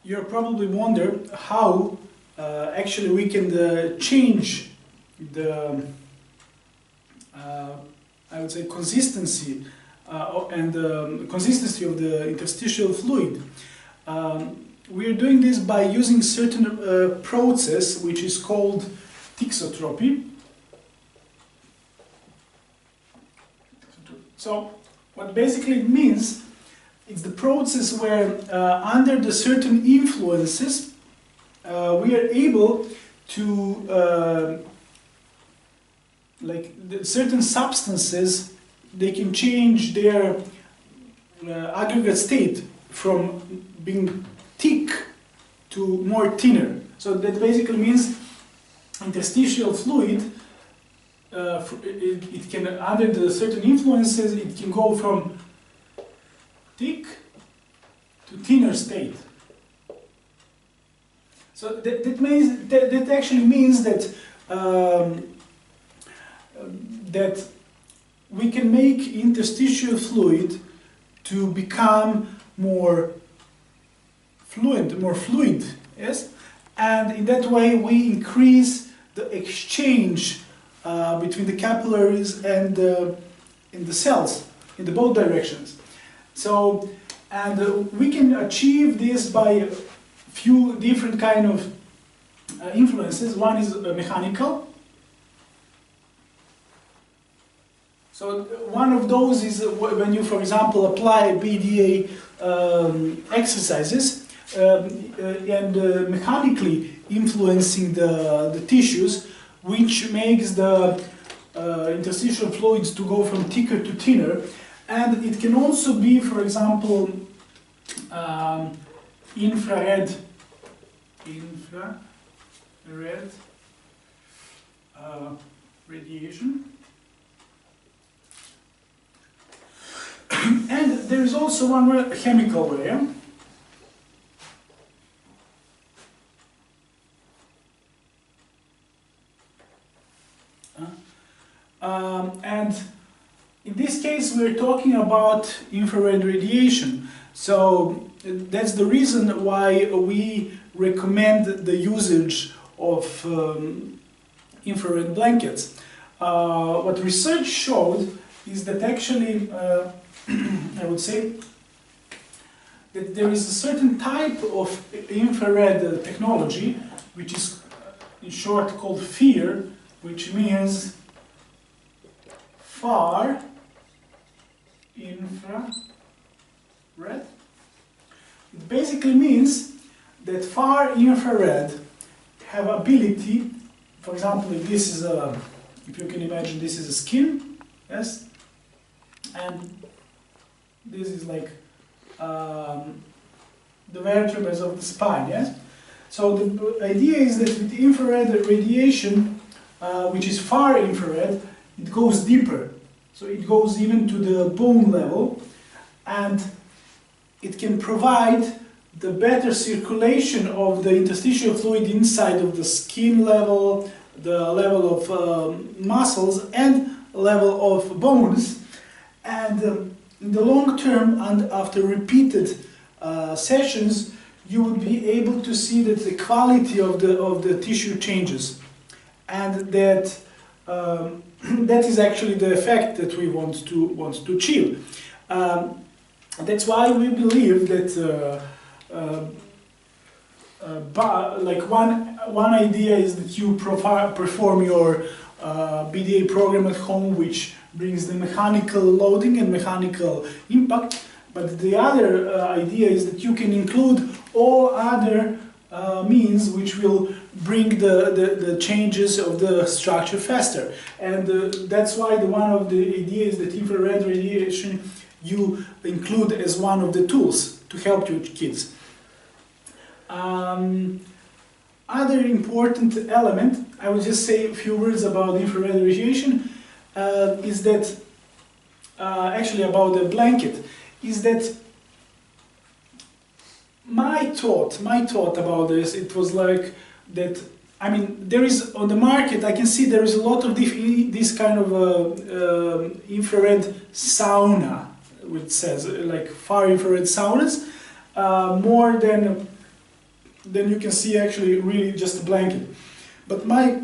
you're probably wonder how actually we can change the I would say consistency and consistency of the interstitial fluid. We are doing this by using certain process which is called thixotropy. So what basically it means, it's the process where under the certain influences we are able to like certain substances, they can change their aggregate state from being thick to more thinner. So that basically means interstitial fluid, it can, under the certain influences, it can go from thick to thinner state. So that actually means that that we can make interstitial fluid to become more fluid, yes, and in that way we increase the exchange between the capillaries and in the cells in the both directions. So, and we can achieve this by a few different kind of influences. One is mechanical. So one of those is when you, for example, apply BDA exercises and mechanically influencing the tissues, which makes the interstitial fluids to go from thicker to thinner. And it can also be, for example, infrared radiation. And there is also one more chemical way. And in this case we're talking about infrared radiation. So that's the reason why we recommend the usage of infrared blankets. What research showed is that actually I would say that there is a certain type of infrared technology, which is in short called FIR, which means far infrared. It basically means that far infrared have ability, for example, if this is a, if you can imagine this is a skin, yes, and this is like the vertebrae of the spine, yes? So the idea is that with infrared radiation, which is far infrared, it goes deeper. So it goes even to the bone level, and it can provide the better circulation of the interstitial fluid inside of the skin level, the level of muscles, and level of bones. And in the long term, and after repeated sessions, you will be able to see that the quality of the tissue changes, and that that is actually the effect that we want to achieve. That's why we believe that like one idea is that you perform your BDA program at home, which brings the mechanical loading and mechanical impact, but the other idea is that you can include all other means which will bring the changes of the structure faster. And that's why one of the ideas that infrared radiation you include as one of the tools to help your kids. Other important element, I will just say a few words about infrared radiation, is that, actually about the blanket, is that my thought about this, it was like that, I mean, there is on the market, I can see there is a lot of this kind of infrared sauna, which says like far infrared saunas, more than then you can see actually really just a blanket. But my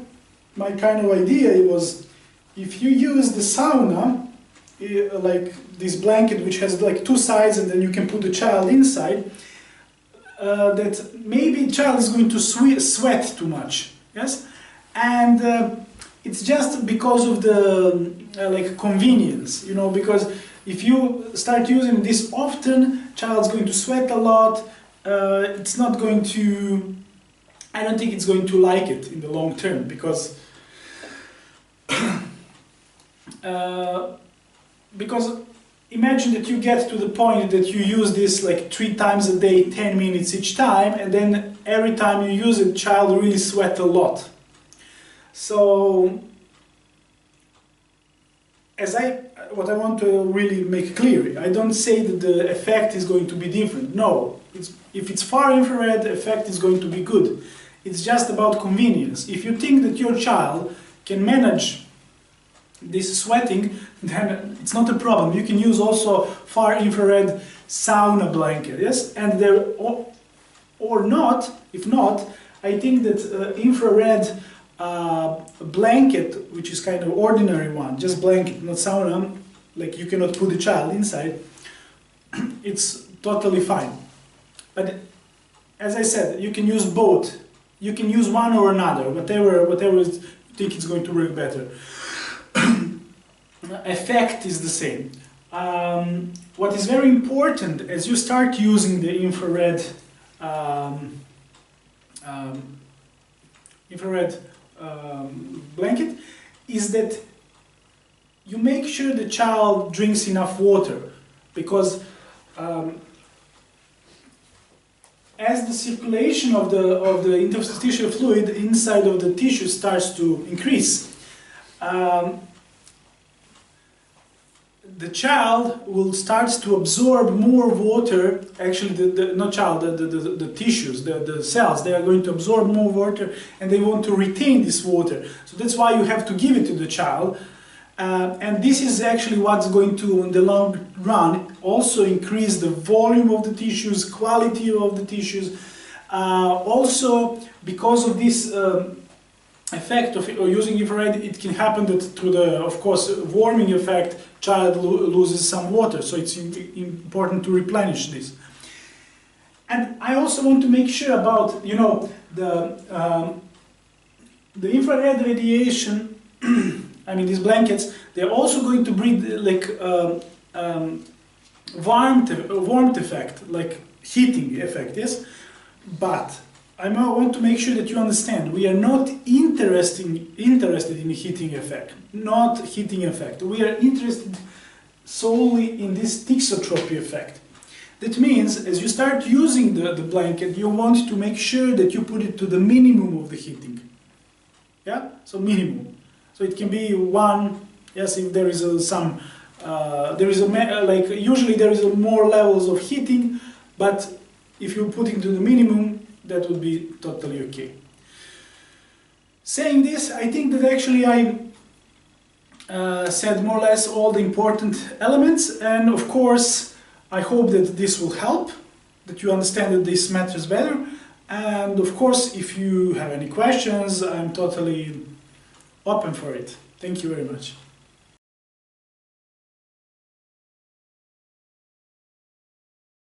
kind of idea was, if you use the sauna, like this blanket which has like two sides and then you can put the child inside, that maybe child is going to sweat too much, yes? And it's just because of the like convenience, you know, because if you start using this often, child's going to sweat a lot, it's not going to, I don't think it's going to like it in the long term, because because imagine that you get to the point that you use this like 3 times a day, 10 minutes each time, and then every time you use it, child really sweat a lot. So, what I want to really make clear, I don't say that the effect is going to be different. No, if it's far infrared, the effect is going to be good. It's just about convenience. If you think that your child can manage this sweating, then it's not a problem. You can use also far infrared sauna blanket, yes? And there, or not, if not, I think that infrared blanket, which is kind of ordinary one, just blanket, not sauna, like you cannot put the child inside, it's totally fine. But as I said, you can use both. You can use one or another, whatever you think is going to work better. Effect is the same. What is very important as you start using the infrared blanket is that you make sure the child drinks enough water, because as the circulation of the interstitial fluid inside of the tissue starts to increase, the child will start to absorb more water. Actually, the tissues, the cells, they are going to absorb more water, and they want to retain this water. So that's why you have to give it to the child. And this is actually what's going to, in the long run, also increase the volume of the tissues, quality of the tissues. Also, because of this effect of using infrared, it can happen that through the, of course, warming effect, child loses some water, so it's important to replenish this. And I also want to make sure about, you know, the infrared radiation. I mean, these blankets, they're also going to bring like warmth effect, like heating effect, yes? But I want to make sure that you understand, we are not interested in heating effect, not heating effect. We are interested solely in this thixotropy effect. That means, as you start using the blanket, you want to make sure that you put it to the minimum of the heating. Yeah? So minimum. So it can be 1, yes, if there is like, usually there is more levels of heating, but if you put it to the minimum, that would be totally okay. Saying this, I think that actually I said more or less all the important elements, and of course I hope that this will help, that you understand that this matters better, and of course if you have any questions, I'm totally open for it. Thank you very much.